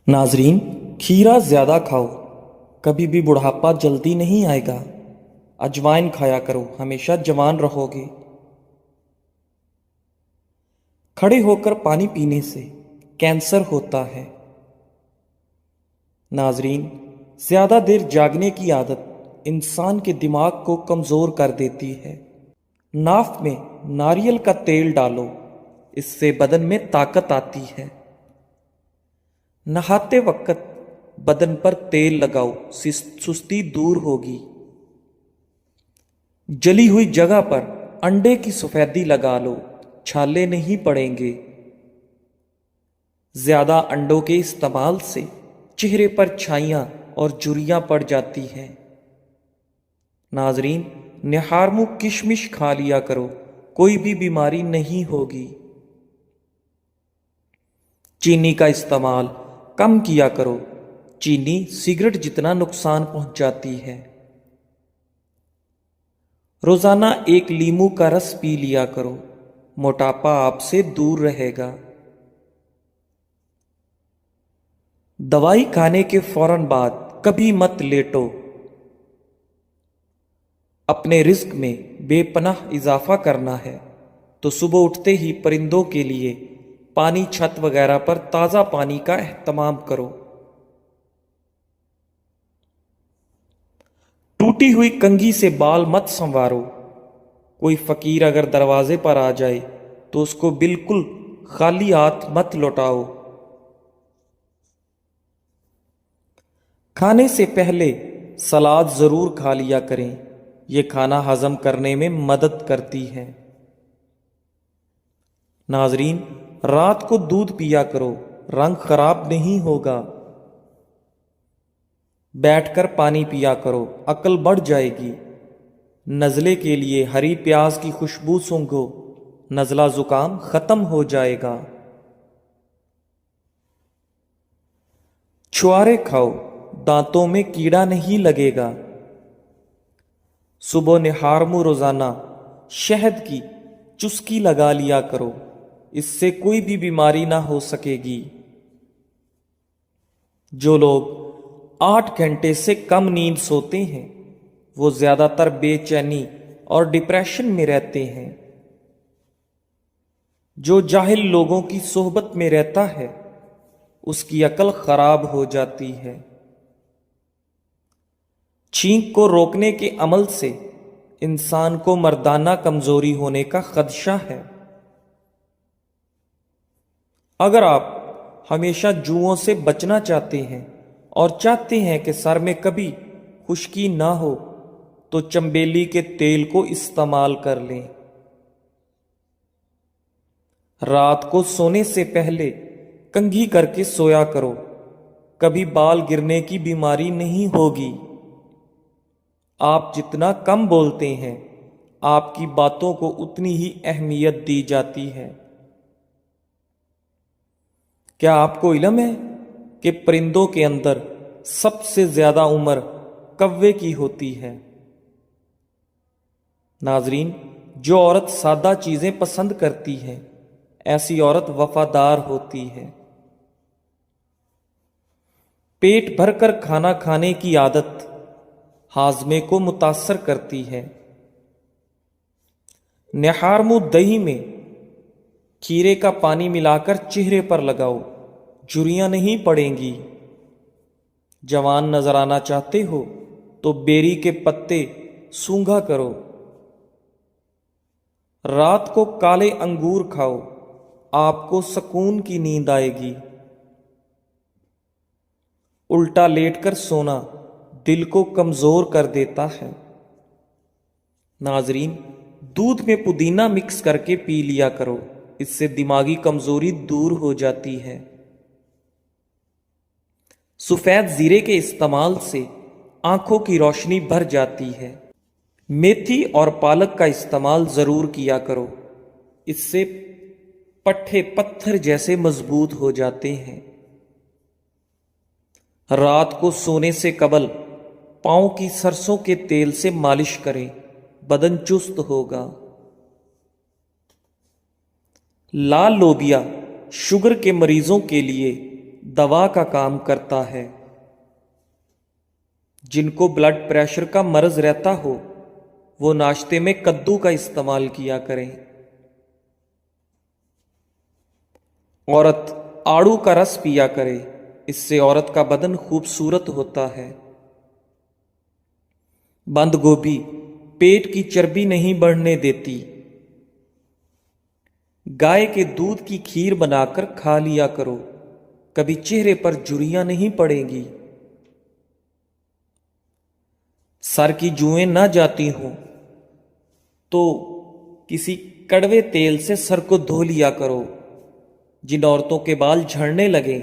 नाजरीन, खीरा ज़्यादा खाओ, कभी भी बुढ़ापा जल्दी नहीं आएगा। अजवाइन खाया करो, हमेशा जवान रहोगे। खड़े होकर पानी पीने से कैंसर होता है। नाजरीन, ज़्यादा देर जागने की आदत इंसान के दिमाग को कमज़ोर कर देती है। नाक में नारियल का तेल डालो, इससे बदन में ताकत आती है। नहाते वक्त बदन पर तेल लगाओ, सुस्ती दूर होगी। जली हुई जगह पर अंडे की सफेदी लगा लो, छाले नहीं पड़ेंगे। ज्यादा अंडों के इस्तेमाल से चेहरे पर छाइयां और झुर्रियां पड़ जाती हैं। नाजरीन, निहारमू किशमिश खा लिया करो, कोई भी बीमारी नहीं होगी। चीनी का इस्तेमाल कम किया करो, चीनी सिगरेट जितना नुकसान पहुंचाती है। रोजाना एक लीमू का रस पी लिया करो, मोटापा आपसे दूर रहेगा। दवाई खाने के फौरन बाद कभी मत लेटो। अपने रिस्क में बेपनाह इजाफा करना है तो सुबह उठते ही परिंदों के लिए पानी, छत वगैरह पर ताज़ा पानी का एहतमाम करो। टूटी हुई कंघी से बाल मत संवारो। कोई फकीर अगर दरवाजे पर आ जाए तो उसको बिल्कुल खाली हाथ मत लौटाओ। खाने से पहले सलाद जरूर खा लिया करें, यह खाना हजम करने में मदद करती है। नाजरीन, रात को दूध पिया करो, रंग खराब नहीं होगा। बैठकर पानी पिया करो, अकल बढ़ जाएगी। नज़ले के लिए हरी प्याज की खुशबू सूंघो, नज़ला जुकाम खत्म हो जाएगा। छुआरे खाओ, दांतों में कीड़ा नहीं लगेगा। सुबह निहारमू रोजाना शहद की चुस्की लगा लिया करो, इससे कोई भी बीमारी ना हो सकेगी। जो लोग 8 घंटे से कम नींद सोते हैं वो ज्यादातर बेचैनी और डिप्रेशन में रहते हैं। जो जाहिल लोगों की सोहबत में रहता है उसकी अकल खराब हो जाती है। छींक को रोकने के अमल से इंसान को मर्दाना कमजोरी होने का खदशा है। अगर आप हमेशा जुओं से बचना चाहते हैं और चाहते हैं कि सर में कभी खुश्की ना हो तो चंबेली के तेल को इस्तेमाल कर लें। रात को सोने से पहले कंघी करके सोया करो, कभी बाल गिरने की बीमारी नहीं होगी। आप जितना कम बोलते हैं आपकी बातों को उतनी ही अहमियत दी जाती है। क्या आपको इल्म है कि परिंदों के अंदर सबसे ज्यादा उम्र कव्वे की होती है? नाजरीन, जो औरत सादा चीजें पसंद करती है ऐसी औरत वफादार होती है। पेट भरकर खाना खाने की आदत हाजमे को मुतासर करती है। निहारमू दही में खीरे का पानी मिलाकर चेहरे पर लगाओ, झुर्रियां नहीं पड़ेंगी। जवान नजर आना चाहते हो तो बेरी के पत्ते सूंघा करो। रात को काले अंगूर खाओ, आपको सुकून की नींद आएगी। उल्टा लेटकर सोना दिल को कमजोर कर देता है। नाजरीन, दूध में पुदीना मिक्स करके पी लिया करो, इससे दिमागी कमजोरी दूर हो जाती है। सफेद जीरे के इस्तेमाल से आंखों की रोशनी भर जाती है। मेथी और पालक का इस्तेमाल जरूर किया करो, इससे पट्टे पत्थर जैसे मजबूत हो जाते हैं। रात को सोने से कबल पांव की सरसों के तेल से मालिश करें, बदन चुस्त होगा। लाल लोबिया शुगर के मरीजों के लिए دوا کا کام کرتا ہے۔ جن کو بلڈ پریشر کا مرض رہتا ہو وہ ناشتے میں کدو کا استعمال کیا کریں۔ عورت آڑو کا رس پیا کرے، اس سے عورت کا بدن خوبصورت ہوتا ہے۔ بند گوبھی پیٹ کی چربی نہیں بڑھنے دیتی۔ گائے کے دودھ کی کھیر بنا کر کھا لیا کرو، کبھی چہرے پر جھریاں نہیں پڑیں گی۔ سر کی جوئیں نہ جاتی ہوں تو کسی کڑوے تیل سے سر کو دھو لیا کرو۔ جن عورتوں کے بال جھڑنے لگیں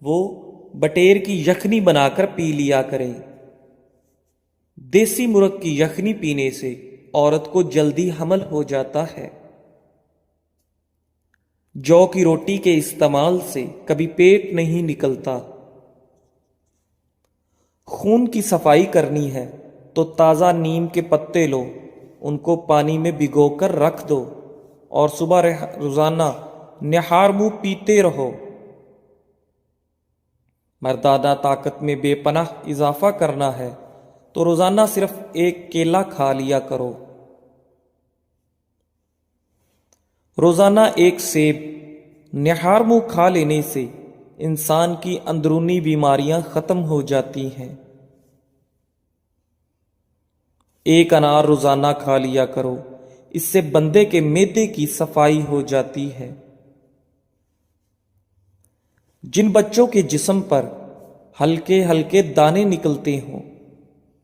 وہ بٹیر کی یخنی بنا کر پی لیا کریں۔ دیسی مرغ کی یخنی پینے سے عورت کو جلدی حمل ہو جاتا ہے۔ جو کی روٹی کے استعمال سے کبھی پیٹ نہیں نکلتا۔ خون کی صفائی کرنی ہے تو تازہ نیم کے پتے لو، ان کو پانی میں بھگو کر رکھ دو اور صبح روزانہ نہار منہ پیتے رہو۔ مردانہ طاقت میں بے پناہ اضافہ کرنا ہے تو روزانہ صرف ایک کیلا کھا لیا کرو۔ روزانہ ایک سیب نہار منہ کھا لینے سے انسان کی اندرونی بیماریاں ختم ہو جاتی ہیں۔ ایک انار روزانہ کھا لیا کرو، اس سے بندے کے معدے کی صفائی ہو جاتی ہے۔ جن بچوں کے جسم پر ہلکے ہلکے دانے نکلتے ہوں،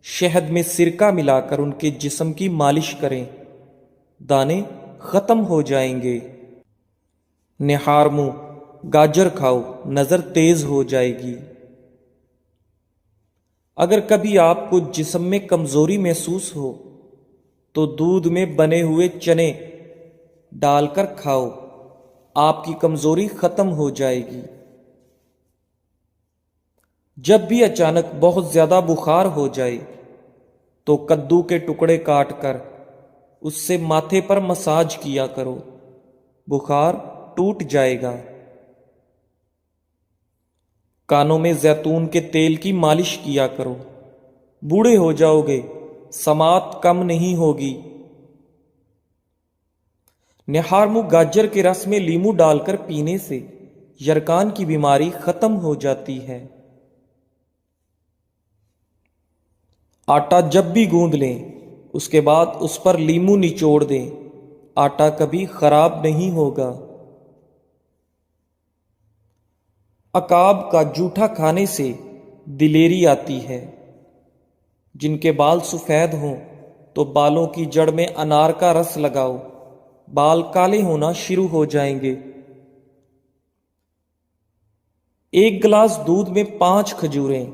شہد میں سرکہ ملا کر ان کے جسم کی مالش کریں، دانے ختم ہو جائیں گے۔ نہار منہ گاجر کھاؤ، نظر تیز ہو جائے گی۔ اگر کبھی آپ کو جسم میں کمزوری محسوس ہو تو دودھ میں بنے ہوئے چنے ڈال کر کھاؤ، آپ کی کمزوری ختم ہو جائے گی۔ جب بھی اچانک بہت زیادہ بخار ہو جائے تو کدو کے ٹکڑے کاٹ کر اس سے ماتھے پر مساج کیا کرو، بخار ٹوٹ جائے گا۔ کانوں میں زیتون کے تیل کی مالش کیا کرو، بوڑھے ہو جاؤ گے، سماعت کم نہیں ہوگی۔ نہار منہ گاجر کے رس میں لیمو ڈال کر پینے سے یرکان کی بیماری ختم ہو جاتی ہے۔ آٹا جب بھی گوندھ لیں اس کے بعد اس پر لیمو نچوڑ دیں، آٹا کبھی خراب نہیں ہوگا۔ عقاب کا جوٹھا کھانے سے دلیری آتی ہے۔ جن کے بال سفید ہوں تو بالوں کی جڑ میں انار کا رس لگاؤ، بال کالے ہونا شروع ہو جائیں گے۔ ایک گلاس دودھ میں 5 کھجوریں،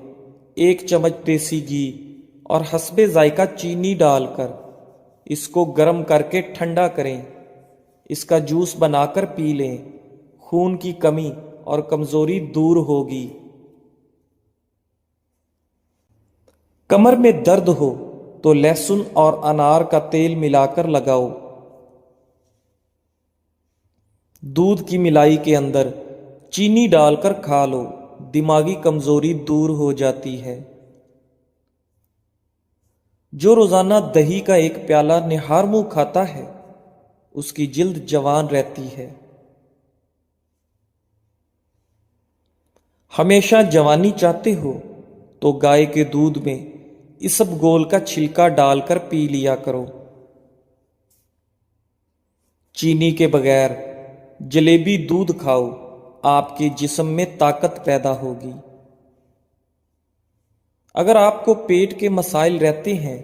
1 چمچ دیسی گھی اور حسب ذائقہ چینی ڈال کر اس کو گرم کر کے ٹھنڈا کریں، اس کا جوس بنا کر پی لیں، خون کی کمی اور کمزوری دور ہوگی۔ کمر میں درد ہو تو لہسن اور انار کا تیل ملا کر لگاؤ، دودھ کی ملائی کے اندر چینی ڈال کر کھا لو، دماغی کمزوری دور ہو جاتی ہے۔ جو روزانہ دہی کا 1 پیالہ نہار منہ کھاتا ہے اس کی جلد جوان رہتی ہے۔ ہمیشہ جوانی چاہتے ہو تو گائے کے دودھ میں اسب گول کا چھلکا ڈال کر پی لیا کرو۔ چینی کے بغیر جلیبی دودھ کھاؤ، آپ کے جسم میں طاقت پیدا ہوگی۔ اگر آپ کو پیٹ کے مسائل رہتے ہیں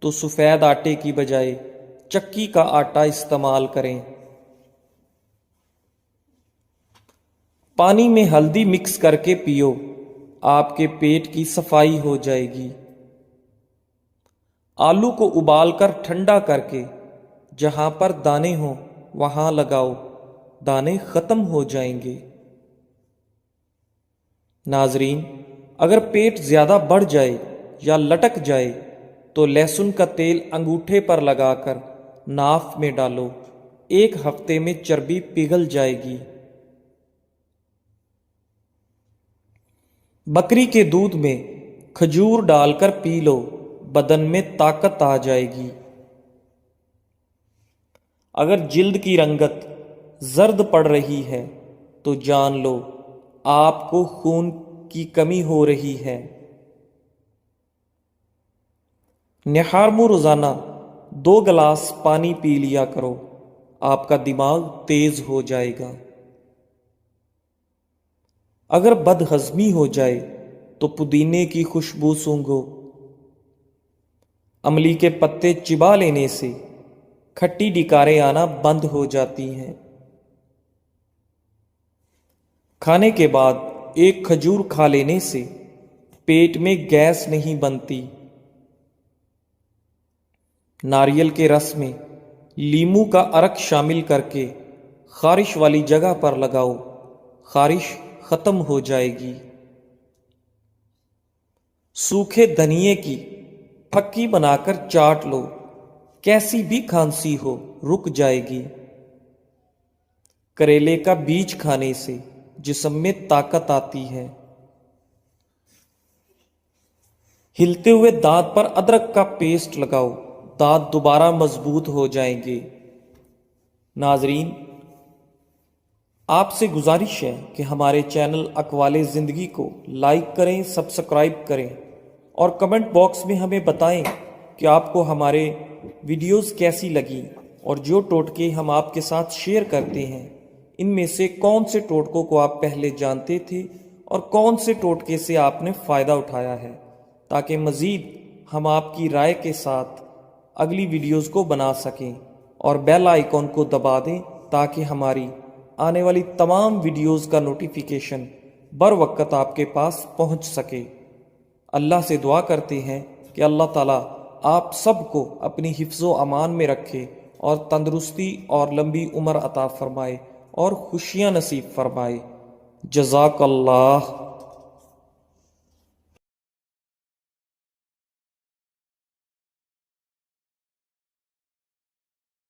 تو سفید آٹے کی بجائے چکی کا آٹا استعمال کریں۔ پانی میں ہلدی مکس کر کے پیو، آپ کے پیٹ کی صفائی ہو جائے گی۔ آلو کو ابال کر ٹھنڈا کر کے جہاں پر دانے ہوں وہاں لگاؤ، دانے ختم ہو جائیں گے۔ ناظرین، اگر پیٹ زیادہ بڑھ جائے یا لٹک جائے تو لہسن کا تیل انگوٹھے پر لگا کر ناف میں ڈالو، 1 ہفتے میں چربی پگھل جائے گی۔ बकरी के दूध में खजूर डालकर पी लो, बदन में ताकत आ जाएगी। अगर जिल्द की रंगत जर्द पड़ रही है तो जान लो आपको खून की कमी हो रही है। निहार मुंह रोजाना 2 गिलास पानी पी लिया करो, आपका दिमाग तेज हो जाएगा। अगर बदहजमी हो जाए तो पुदीने की खुशबू सूंघो। अमली के पत्ते चिबा लेने से खट्टी डिकारें आना बंद हो जाती हैं। खाने के बाद एक खजूर खा लेने से पेट में गैस नहीं बनती। नारियल के रस में लीमू का अर्क शामिल करके खारिश वाली जगह पर लगाओ, खारिश खत्म हो जाएगी। सूखे धनिए की फक्की बनाकर चाट लो, कैसी भी खांसी हो रुक जाएगी। करेले का बीज खाने से जिस्म में ताकत आती है। हिलते हुए दांत पर अदरक का पेस्ट लगाओ, दांत दोबारा मजबूत हो जाएंगे। नाजरीन, आपसे गुजारिश है कि हमारे चैनल अक़वाले ज़िंदगी को लाइक करें, सब्सक्राइब करें और कमेंट बॉक्स में हमें बताएं कि आपको हमारे वीडियोस कैसी लगी और जो टोटके हम आपके साथ शेयर करते हैं इनमें से कौन से टोटकों को आप पहले जानते थे और कौन से टोटके से आपने फ़ायदा उठाया है, ताकि मज़ीद हम आपकी राय के साथ अगली वीडियोस को बना सकें और बेल आइकॉन को दबा दें ताकि हमारी आने वाली तमाम वीडियोस का नोटिफिकेशन बर वक्त आपके पास पहुंच सके। अल्लाह से दुआ करते हैं कि अल्लाह ताला आप सबको अपनी हिफ्ज़ो अमान में रखे और तंदुरुस्ती और लंबी उम्र अता फरमाए और खुशियाँ नसीब फरमाए। जज़ाकल्लाह।